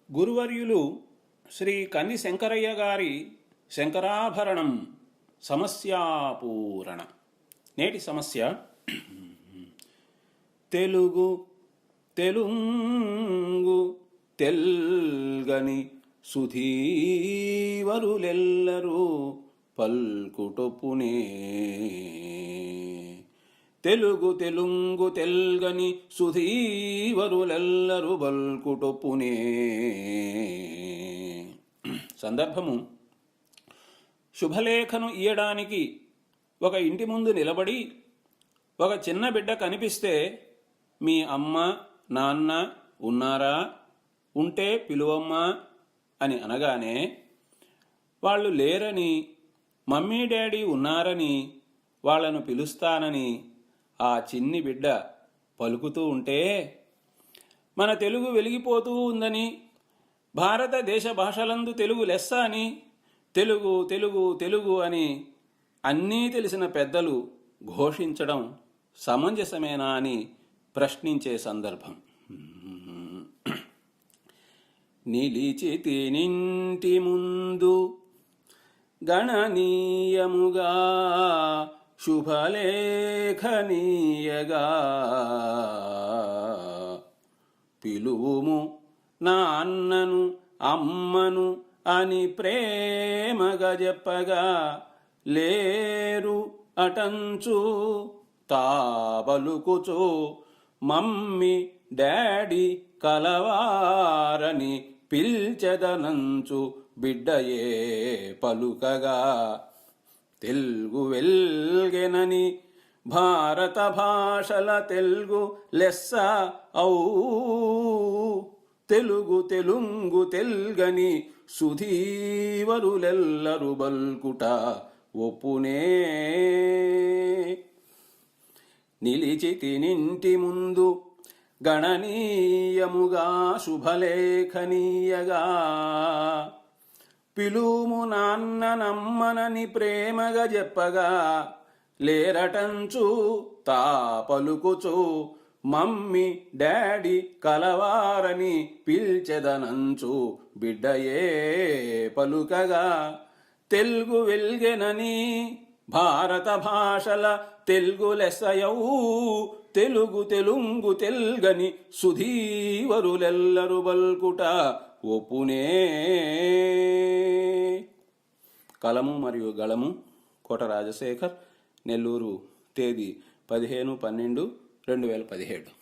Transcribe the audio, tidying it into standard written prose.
గురువర్యులు శ్రీ కన్ని శంకరయ్య గారి శంకరాభరణం సమస్యాపూరణ. నేటి సమస్య: తెలుగు తెలుగు తెల్గని సుధీవరులెల్లరూ పల్కుటొప్పునే. తెలుగు తెలుగు తెల్గని సుధీవరులెల్లరూ బల్కుటొప్పునే. సందర్భము: శుభలేఖను ఇయ్యడానికి ఒక ఇంటి ముందు నిలబడి ఒక చిన్న బిడ్డ కనిపిస్తే, మీ అమ్మ నాన్న ఉన్నారా, ఉంటే పిలువమ్మా అని అనగానే, వాళ్ళు లేరని, మమ్మీ డాడీ ఉన్నారని, వాళ్లను పిలుస్తానని ఆ చిన్ని బిడ్డ పలుకుతూ ఉంటే, మన తెలుగు వెలిగిపోతూ ఉందని, భారతదేశ భాషలందు తెలుగు లెస్స అని, తెలుగు తెలుగు తెలుగు అని అన్నీ తెలిసిన పెద్దలు ఘోషించడం సమంజసమేనా అని ప్రశ్నించే సందర్భం. నిలిచితి నింటి ముందు గణనీయముగా శుభలేఖనీయగా, పిలువుము నాన్నను అమ్మను అని ప్రేమగా చెప్పగా, లేరు అటంచు తాబలుకుచో మమ్మీ డాడీ కలవారని పిల్చెదనంచు బిడ్డయే పలుకగా, తెలుగు వెల్గెనని భారత భాషల తెలుగు లెస్స ఔ, తెలుగు తెలుగు తెల్గని సుధీవరులెల్లరు బల్కుట ఒప్పునే. నిలిచితి నింటి ముందు గణనీయముగా శుభలేఖనీయగా, పిలుము నాన్ననమ్మనని ప్రేమగా చెప్పగా, లేరటంచు తా పలుకుచు మమ్మీ డాడీ కలవారని పిల్చెదనంచు బిడ్డయే పలుకగా, తెలుగు వెల్గెనని భారత భాషల తెలుగు లెస్సయౌ, తెలుగు తెలుగు తెల్గని సుధీవరులెల్లరు బల్కుట ఒప్పునే. కలము మరియు గళము కోట రాజశేఖర్, నెల్లూరు. తేదీ 15/12/2017.